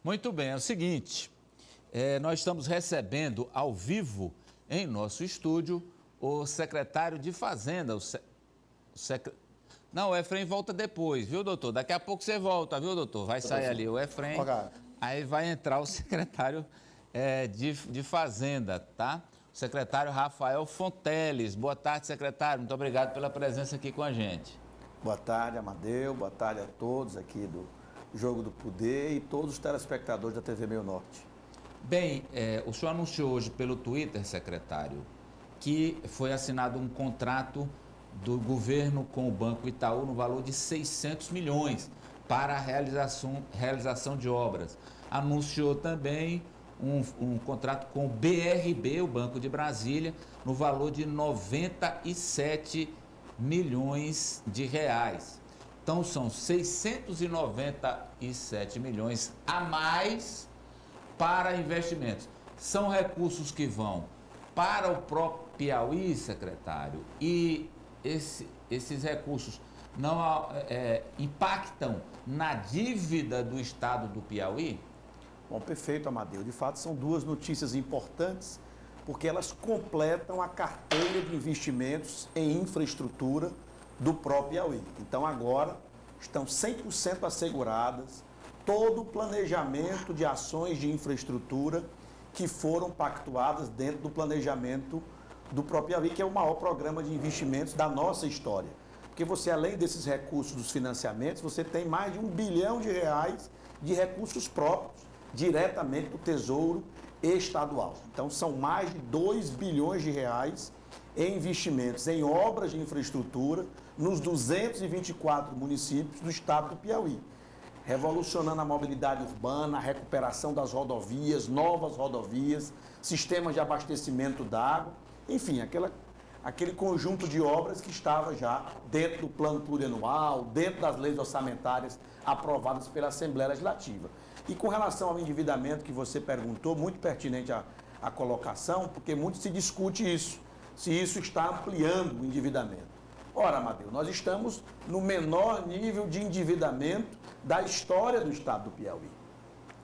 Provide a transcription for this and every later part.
Muito bem, é o seguinte, nós estamos recebendo ao vivo em nosso estúdio o secretário de Fazenda, Não, o Efrem volta depois, viu, doutor? Daqui a pouco você volta, viu, doutor? Vai sair ali o Efrem, aí vai entrar o secretário de Fazenda, tá? O secretário Rafael Fonteles. Boa tarde, secretário. Muito obrigado pela presença aqui com a gente. Boa tarde, Amadeu. Boa tarde a todos aqui do Jogo do Poder e todos os telespectadores da TV Meio Norte. Bem, o senhor anunciou hoje pelo Twitter, secretário, que foi assinado um contrato do governo com o Banco Itaú no valor de 600 milhões para a realização de obras. Anunciou também um contrato com o BRB, o Banco de Brasília, no valor de 97 milhões de reais. Então são 697 milhões a mais para investimentos. São recursos que vão para o próprio Piauí, secretário, e esses recursos não impactam na dívida do estado do Piauí? Bom, perfeito, Amadeu. De fato, são duas notícias importantes, porque elas completam a carteira de investimentos em infraestrutura do próprio Piauí. Então, agora, estão 100% asseguradas todo o planejamento de ações de infraestrutura que foram pactuadas dentro do planejamento do próprio Piauí, que é o maior programa de investimentos da nossa história. Porque você, além desses recursos dos financiamentos, você tem mais de R$1 bilhão de recursos próprios, diretamente do Tesouro Estadual. Então, são mais de R$2 bilhões em investimentos em obras de infraestrutura nos 224 municípios do estado do Piauí, revolucionando a mobilidade urbana, a recuperação das rodovias, novas rodovias, sistemas de abastecimento d'água, enfim, aquele conjunto de obras que estava já dentro do plano plurianual, dentro das leis orçamentárias aprovadas pela Assembleia Legislativa. E com relação ao endividamento que você perguntou, muito pertinente a colocação, porque muito se discute isso, se isso está ampliando o endividamento. Ora, Amadeu, nós estamos no menor nível de endividamento da história do estado do Piauí.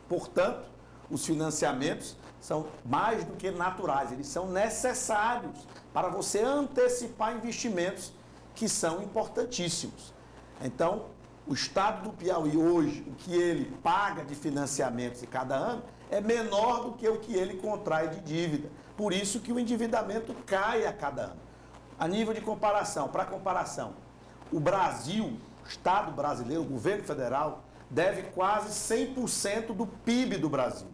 Portanto, os financiamentos são mais do que naturais, eles são necessários para você antecipar investimentos que são importantíssimos. Então, o estado do Piauí hoje, o que ele paga de financiamentos em cada ano, é menor do que o que ele contrai de dívida. Por isso que o endividamento cai a cada ano. A nível de comparação, para comparação, o Brasil, o Estado brasileiro, o governo federal, deve quase 100% do PIB do Brasil.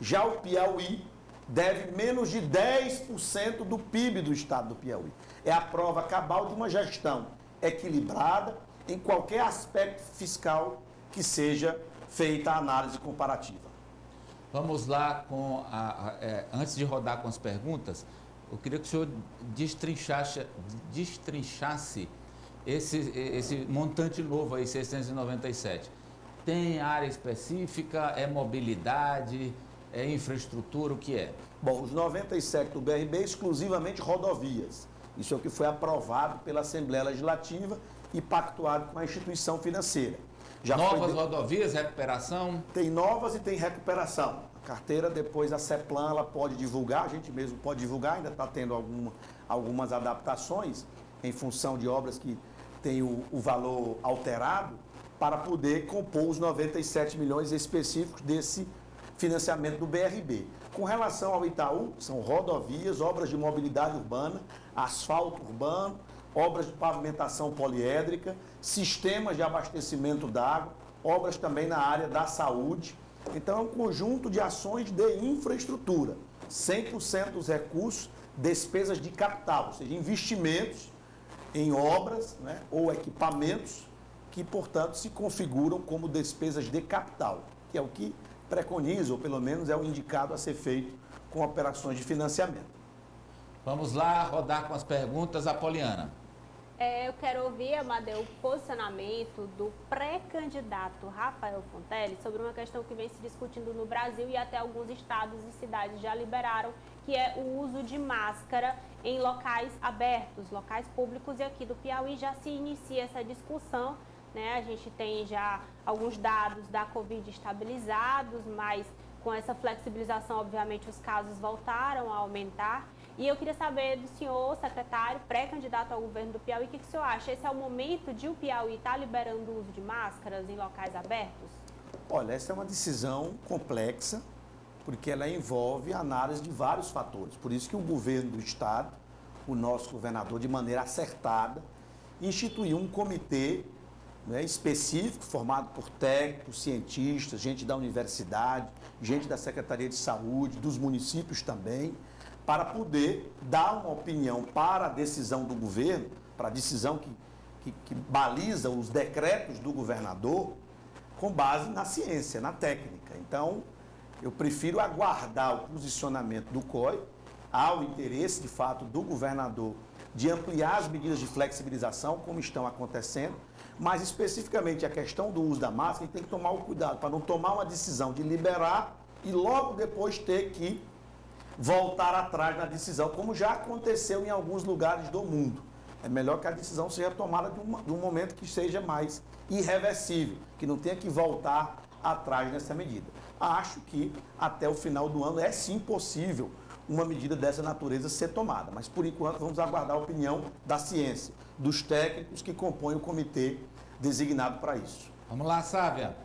Já o Piauí deve menos de 10% do PIB do estado do Piauí. É a prova cabal de uma gestão equilibrada em qualquer aspecto fiscal que seja feita a análise comparativa. Vamos lá antes de rodar com as perguntas, eu queria que o senhor destrinchasse esse montante novo aí, 697. Tem área específica, é mobilidade, é infraestrutura, o que é? Bom, os 97 do BRB é exclusivamente rodovias. Isso é o que foi aprovado pela Assembleia Legislativa e pactuado com a instituição financeira. Novas rodovias, recuperação? Tem novas e tem recuperação. A carteira, depois a CEPLAN, ela pode divulgar, a gente mesmo pode divulgar, ainda está tendo algumas adaptações em função de obras que têm o valor alterado para poder compor os 97 milhões específicos desse financiamento do BRB. Com relação ao Itaú, são rodovias, obras de mobilidade urbana, asfalto urbano, obras de pavimentação poliédrica, sistemas de abastecimento d'água, obras também na área da saúde. Então, é um conjunto de ações de infraestrutura. 100% dos recursos, despesas de capital, ou seja, investimentos em obras, né, ou equipamentos que, portanto, se configuram como despesas de capital, que é o que preconiza, ou pelo menos é o indicado a ser feito com operações de financiamento. Vamos lá rodar com as perguntas, Apoliana. Eu quero ouvir, Amadeu, o posicionamento do pré-candidato Rafael Fonteles sobre uma questão que vem se discutindo no Brasil e até alguns estados e cidades já liberaram, que é o uso de máscara em locais abertos, locais públicos, e aqui do Piauí já se inicia essa discussão né? A gente tem já alguns dados da Covid estabilizados, mas com essa flexibilização, obviamente, os casos voltaram a aumentar. E eu queria saber do senhor, secretário, pré-candidato ao governo do Piauí, o que o senhor acha? Esse é o momento de o Piauí estar liberando o uso de máscaras em locais abertos? Olha, essa é uma decisão complexa, porque ela envolve análise de vários fatores. Por isso que o governo do Estado, o nosso governador, de maneira acertada, instituiu um comitê, né, específico, formado por técnicos, cientistas, gente da universidade, gente da Secretaria de Saúde, dos municípios também, para poder dar uma opinião para a decisão do governo, para a decisão que baliza os decretos do governador, com base na ciência, na técnica. Então, eu prefiro aguardar o posicionamento do COI, há o interesse, de fato, do governador de ampliar as medidas de flexibilização, como estão acontecendo, mas especificamente a questão do uso da máscara, tem que tomar o cuidado para não tomar uma decisão de liberar e logo depois ter que voltar atrás na decisão, como já aconteceu em alguns lugares do mundo. É melhor que a decisão seja tomada de um momento que seja mais irreversível, que não tenha que voltar atrás nessa medida. Acho que até o final do ano é sim possível uma medida dessa natureza ser tomada, mas por enquanto vamos aguardar a opinião da ciência, dos técnicos que compõem o comitê designado para isso. Vamos lá, Sávia.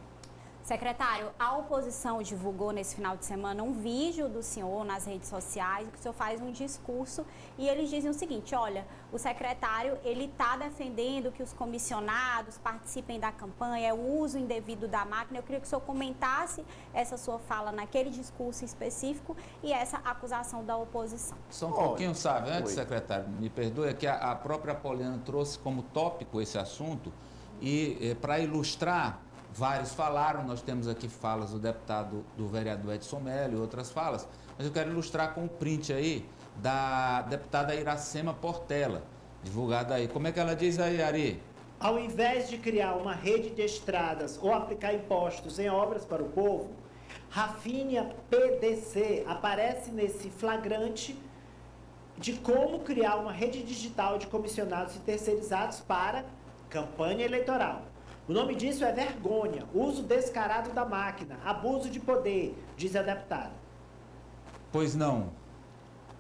Secretário, a oposição divulgou nesse final de semana um vídeo do senhor nas redes sociais, que o senhor faz um discurso e eles dizem o seguinte: olha, o secretário ele está defendendo que os comissionados participem da campanha, o uso indevido da máquina. Eu queria que o senhor comentasse essa sua fala naquele discurso específico e essa acusação da oposição. Só um pouquinho, sabe, antes, secretário, me perdoe, é que a própria Poliana trouxe como tópico esse assunto e para ilustrar. Vários falaram, nós temos aqui falas do deputado, do vereador Edson Mello e outras falas, mas eu quero ilustrar com o print aí da deputada Iracema Portela, divulgada aí. Como é que ela diz aí, Ari? Ao invés de criar uma rede de estradas ou aplicar impostos em obras para o povo, Rafinha PDC aparece nesse flagrante de como criar uma rede digital de comissionados e terceirizados para campanha eleitoral. O nome disso é vergonha, uso descarado da máquina, abuso de poder, diz a deputada. Pois não.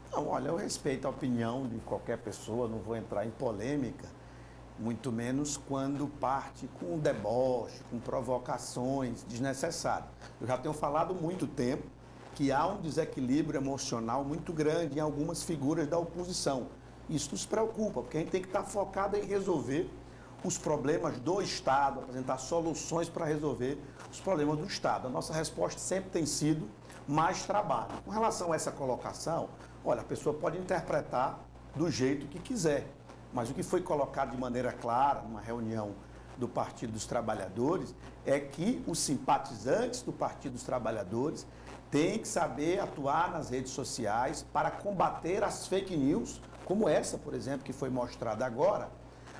Não, olha, eu respeito a opinião de qualquer pessoa, não vou entrar em polêmica, muito menos quando parte com deboche, com provocações desnecessárias. Eu já tenho falado há muito tempo que há um desequilíbrio emocional muito grande em algumas figuras da oposição. Isso nos preocupa, porque a gente tem que estar focado em resolver os problemas do Estado, apresentar soluções para resolver os problemas do Estado. A nossa resposta sempre tem sido mais trabalho. Com relação a essa colocação, olha, a pessoa pode interpretar do jeito que quiser, mas o que foi colocado de maneira clara numa reunião do Partido dos Trabalhadores é que os simpatizantes do Partido dos Trabalhadores têm que saber atuar nas redes sociais para combater as fake news, como essa, por exemplo, que foi mostrada agora,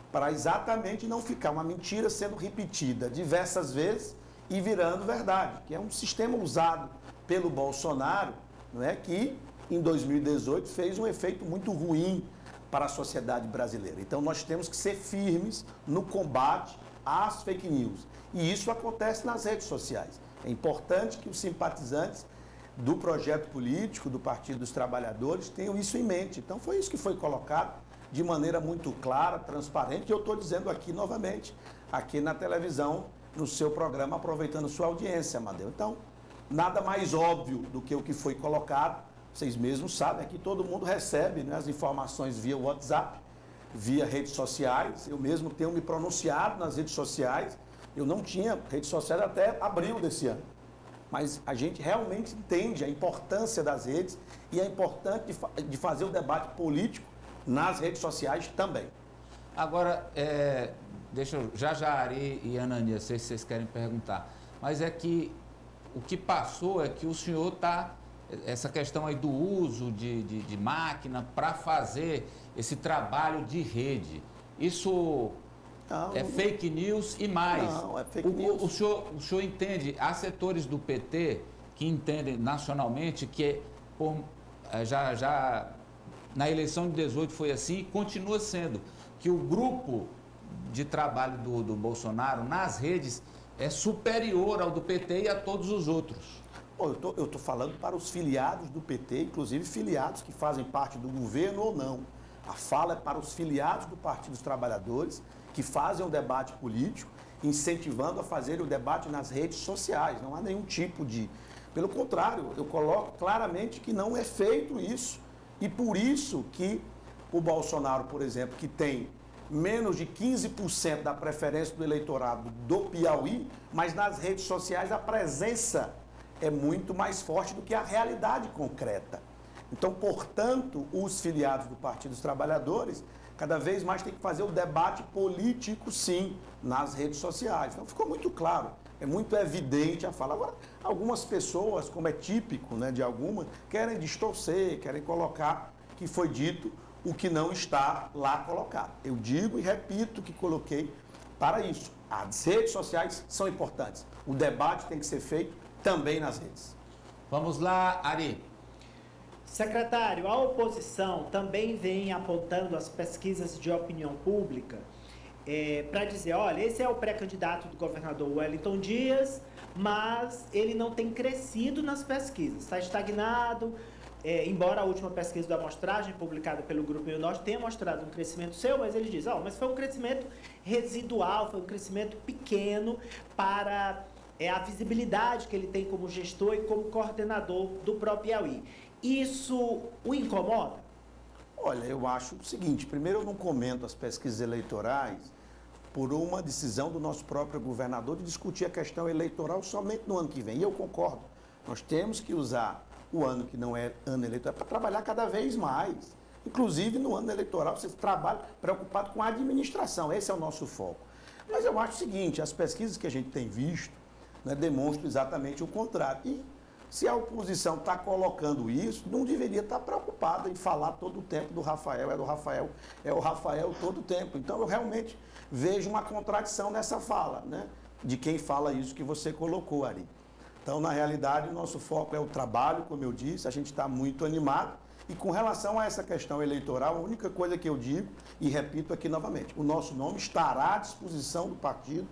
para exatamente não ficar uma mentira sendo repetida diversas vezes e virando verdade, que é um sistema usado pelo Bolsonaro, não é, que em 2018 fez um efeito muito ruim para a sociedade brasileira. Então nós temos que ser firmes no combate às fake news. E isso acontece nas redes sociais. É importante que os simpatizantes do projeto político do Partido dos Trabalhadores tenham isso em mente. Então foi isso que foi colocado de maneira muito clara, transparente, e eu estou dizendo aqui novamente, aqui na televisão, no seu programa, aproveitando sua audiência, Amadeu. Então, nada mais óbvio do que o que foi colocado, vocês mesmos sabem, aqui todo mundo recebe, né, as informações via WhatsApp, via redes sociais, eu mesmo tenho me pronunciado nas redes sociais, eu não tinha redes sociais até abril desse ano, mas a gente realmente entende a importância das redes e é importante de fazer o debate político nas redes sociais também. Agora, deixa eu, já Ari e Ananias, sei se vocês querem perguntar, mas é que o que passou é que o senhor está, essa questão aí do uso de máquina para fazer esse trabalho de rede, isso é fake news e mais. Não, é fake news. O senhor entende, há setores do PT que entendem nacionalmente que já na eleição de 18 foi assim e continua sendo, que o grupo de trabalho do Bolsonaro nas redes é superior ao do PT e a todos os outros. Bom, eu estou falando para os filiados do PT, inclusive filiados que fazem parte do governo ou não. A fala é para os filiados do Partido dos Trabalhadores que fazem um debate político, incentivando a fazer o debate nas redes sociais. Não há nenhum tipo de... Pelo contrário, eu coloco claramente que não é feito isso. E por isso que o Bolsonaro, por exemplo, que tem menos de 15% da preferência do eleitorado do Piauí, mas nas redes sociais a presença é muito mais forte do que a realidade concreta. Então, portanto, os filiados do Partido dos Trabalhadores cada vez mais têm que fazer o debate político, sim, nas redes sociais. Então, ficou muito claro, é muito evidente a fala. Agora, algumas pessoas, como é típico, né, de algumas, querem distorcer, querem colocar que foi dito o que não está lá colocado. Eu digo e repito que coloquei para isso. As redes sociais são importantes. O debate tem que ser feito também nas redes. Vamos lá, Ari. Secretário, a oposição também vem apontando as pesquisas de opinião pública para dizer, olha, esse é o pré-candidato do governador Wellington Dias, mas ele não tem crescido nas pesquisas, está estagnado, embora a última pesquisa da amostragem publicada pelo Grupo Rio Norte tenha mostrado um crescimento seu, mas ele diz, mas foi um crescimento residual, foi um crescimento pequeno para a visibilidade que ele tem como gestor e como coordenador do próprio Piauí. Isso o incomoda? Olha, eu acho o seguinte, primeiro eu não comento as pesquisas eleitorais por uma decisão do nosso próprio governador de discutir a questão eleitoral somente no ano que vem. E eu concordo, nós temos que usar o ano que não é ano eleitoral para trabalhar cada vez mais. Inclusive no ano eleitoral você trabalha preocupado com a administração, esse é o nosso foco. Mas eu acho o seguinte, as pesquisas que a gente tem visto, né, demonstram exatamente o contrário. E se a oposição está colocando isso, não deveria estar preocupada em falar todo o tempo do Rafael, é o Rafael todo o tempo. Então eu realmente vejo uma contradição nessa fala, né, de quem fala isso que você colocou, Ari. Então, na realidade, o nosso foco é o trabalho, como eu disse, a gente está muito animado. E com relação a essa questão eleitoral, a única coisa que eu digo, e repito aqui novamente, o nosso nome estará à disposição do partido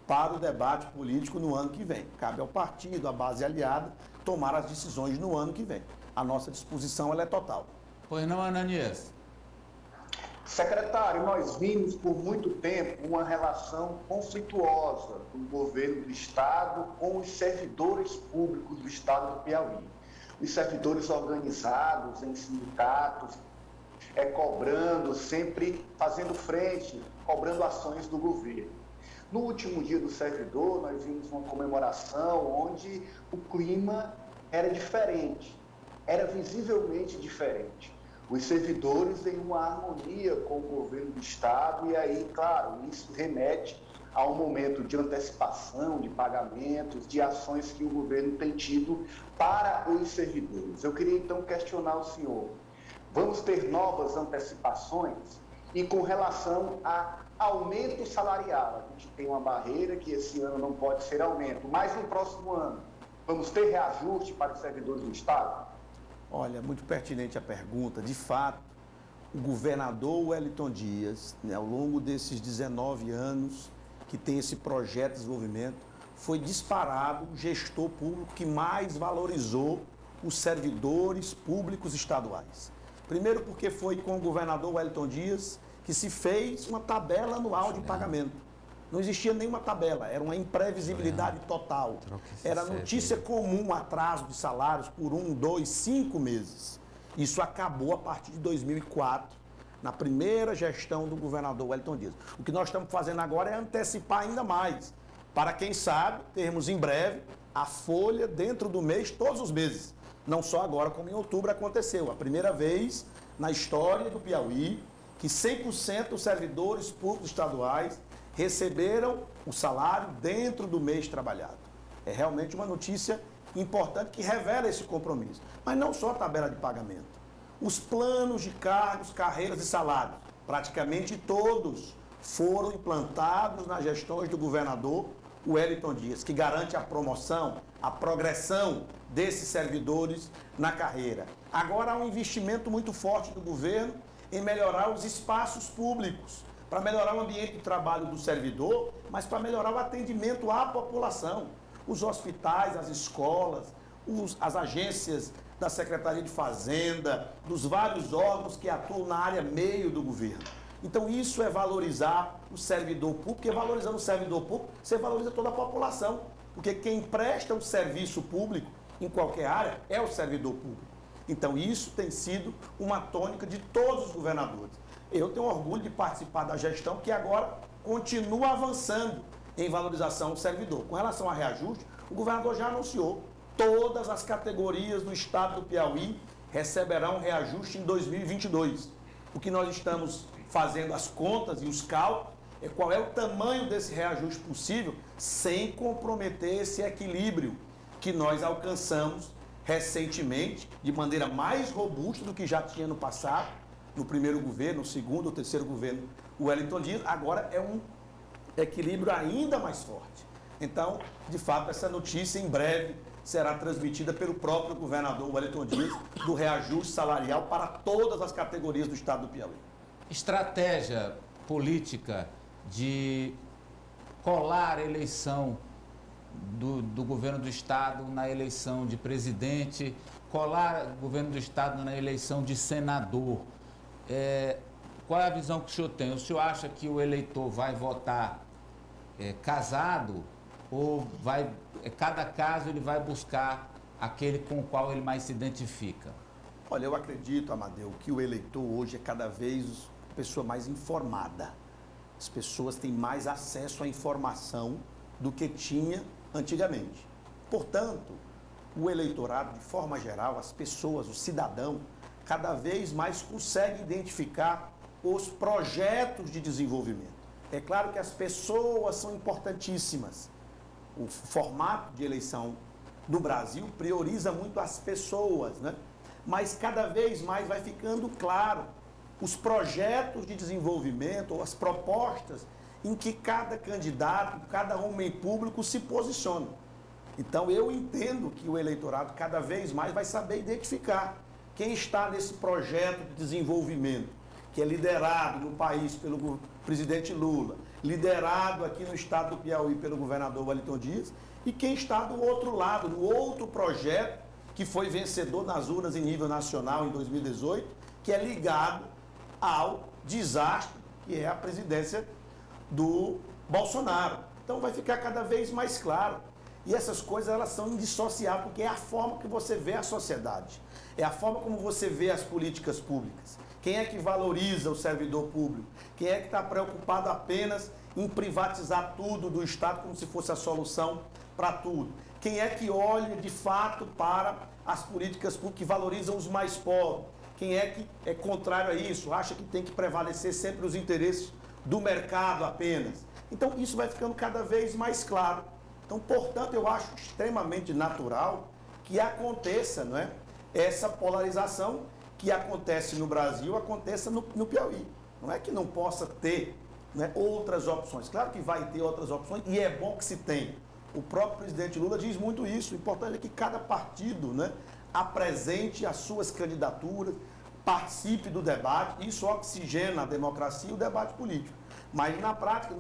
para o debate político no ano que vem. Cabe ao partido, à base aliada, tomar as decisões no ano que vem. A nossa disposição ela é total. Pois não, Ananias? Secretário, nós vimos por muito tempo uma relação conflituosa do governo do Estado com os servidores públicos do Estado do Piauí. Os servidores organizados em sindicatos, cobrando, sempre fazendo frente, cobrando ações do governo. No último dia do servidor, nós vimos uma comemoração onde o clima era diferente, era visivelmente diferente. Os servidores em uma harmonia com o governo do Estado e aí, claro, isso remete a um momento de antecipação de pagamentos, de ações que o governo tem tido para os servidores. Eu queria então questionar o senhor, vamos ter novas antecipações? E com relação a aumento salarial, a gente tem uma barreira que esse ano não pode ser aumento, mas no próximo ano, vamos ter reajuste para os servidores do Estado? Olha, muito pertinente a pergunta. De fato, o governador Wellington Dias, né, ao longo desses 19 anos que tem esse projeto de desenvolvimento, foi disparado o gestor público que mais valorizou os servidores públicos estaduais. Primeiro porque foi com o governador Wellington Dias que se fez uma tabela anual de pagamento. Não existia nenhuma tabela, era uma imprevisibilidade total. Era notícia comum atraso de salários por 1, 2, 5 meses. Isso acabou a partir de 2004, na primeira gestão do governador Wellington Dias. O que nós estamos fazendo agora é antecipar ainda mais, para quem sabe termos em breve a folha dentro do mês, todos os meses. Não só agora, como em outubro aconteceu. A primeira vez na história do Piauí que 100% dos servidores públicos estaduais receberam o salário dentro do mês trabalhado. É realmente uma notícia importante que revela esse compromisso. Mas não só a tabela de pagamento. Os planos de cargos, carreiras e salários, praticamente todos foram implantados nas gestões do governador Wellington Dias, que garante a promoção, a progressão desses servidores na carreira. Agora há um investimento muito forte do governo em melhorar os espaços públicos, para melhorar o ambiente de trabalho do servidor, mas para melhorar o atendimento à população. Os hospitais, as escolas, as agências da Secretaria de Fazenda, dos vários órgãos que atuam na área meio do governo. Então isso é valorizar o servidor público, porque valorizando o servidor público, você valoriza toda a população. Porque quem presta um serviço público em qualquer área é o servidor público. Então isso tem sido uma tônica de todos os governadores. Eu tenho orgulho de participar da gestão que agora continua avançando em valorização do servidor. Com relação a reajuste, o governador já anunciou, todas as categorias do estado do Piauí receberão reajuste em 2022. O que nós estamos fazendo as contas e os cálculos é qual é o tamanho desse reajuste possível sem comprometer esse equilíbrio que nós alcançamos recentemente, de maneira mais robusta do que já tinha no passado, no primeiro governo, no segundo ou terceiro governo, o Wellington Dias, agora é um equilíbrio ainda mais forte. Então, de fato, essa notícia em breve será transmitida pelo próprio governador Wellington Dias, do reajuste salarial para todas as categorias do estado do Piauí. Estratégia política de colar a eleição do governo do estado na eleição de presidente, colar o governo do estado na eleição de senador. Qual é a visão que o senhor tem? O senhor acha que o eleitor vai votar casado ou cada caso ele vai buscar aquele com o qual ele mais se identifica? Olha, eu acredito, Amadeu, que o eleitor hoje é cada vez pessoa mais informada. As pessoas têm mais acesso à informação do que tinha antigamente. Portanto, o eleitorado, de forma geral, as pessoas, o cidadão, cada vez mais consegue identificar os projetos de desenvolvimento. É claro que as pessoas são importantíssimas. O formato de eleição no Brasil prioriza muito as pessoas, né? Mas cada vez mais vai ficando claro os projetos de desenvolvimento ou as propostas em que cada candidato, cada homem público se posiciona. Então eu entendo que o eleitorado cada vez mais vai saber identificar quem está nesse projeto de desenvolvimento, que é liderado no país pelo presidente Lula, liderado aqui no estado do Piauí pelo governador Wellington Dias, e quem está do outro lado, no outro projeto que foi vencedor nas urnas em nível nacional em 2018, que é ligado ao desastre que é a presidência do Bolsonaro. Então vai ficar cada vez mais claro. E essas coisas elas são indissociáveis, porque é a forma que você vê a sociedade, é a forma como você vê as políticas públicas. Quem é que valoriza o servidor público? Quem é que está preocupado apenas em privatizar tudo do Estado como se fosse a solução para tudo? Quem é que olha de fato para as políticas públicas que valorizam os mais pobres? Quem é que é contrário a isso? Acha que tem que prevalecer sempre os interesses do mercado apenas? Então isso vai ficando cada vez mais claro. Então, portanto, eu acho extremamente natural que aconteça, não é, essa polarização que acontece no Brasil, aconteça no Piauí. Não é que não possa ter, né, outras opções. Claro que vai ter outras opções e é bom que se tenha. O próprio presidente Lula diz muito isso. O importante é que cada partido, né, apresente as suas candidaturas, participe do debate. Isso oxigena a democracia e o debate político. Mas na prática,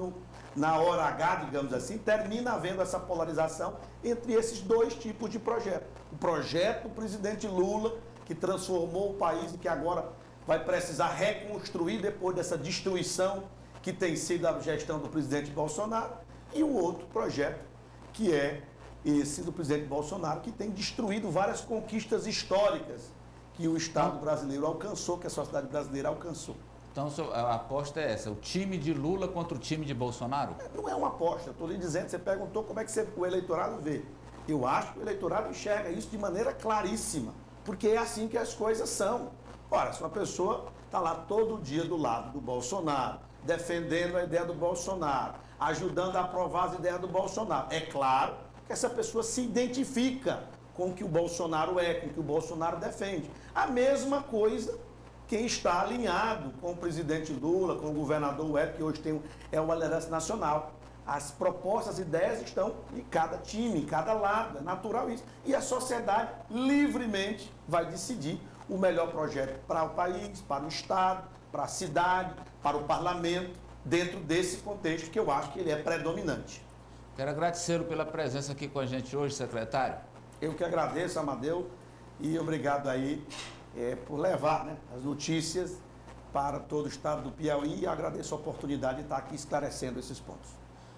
na hora H, digamos assim, termina havendo essa polarização entre esses dois tipos de projeto. O projeto do presidente Lula, que transformou o país e que agora vai precisar reconstruir depois dessa destruição que tem sido a gestão do presidente Bolsonaro, e o outro projeto, que é esse do presidente Bolsonaro, que tem destruído várias conquistas históricas que o Estado brasileiro alcançou, que a sociedade brasileira alcançou. Então a aposta é essa, o time de Lula contra o time de Bolsonaro? Não é uma aposta, eu estou lhe dizendo, você perguntou como é que o eleitorado vê. Eu acho que o eleitorado enxerga isso de maneira claríssima, porque é assim que as coisas são. Ora, se uma pessoa está lá todo dia do lado do Bolsonaro, defendendo a ideia do Bolsonaro, ajudando a aprovar as ideias do Bolsonaro, é claro que essa pessoa se identifica com o que o Bolsonaro é, com o que o Bolsonaro defende. A mesma coisa quem está alinhado com o presidente Lula, com o governador Wellington, que hoje é uma liderança nacional. As propostas, as ideias estão em cada time, em cada lado, é natural isso. E a sociedade livremente vai decidir o melhor projeto para o país, para o Estado, para a cidade, para o parlamento. dentro desse contexto que eu acho que ele é predominante. Quero agradecê-lo pela presença aqui com a gente hoje, secretário. Eu que agradeço, Amadeu, e obrigado aí por levar, né, as notícias para todo o estado do Piauí, e agradeço a oportunidade de estar aqui esclarecendo esses pontos.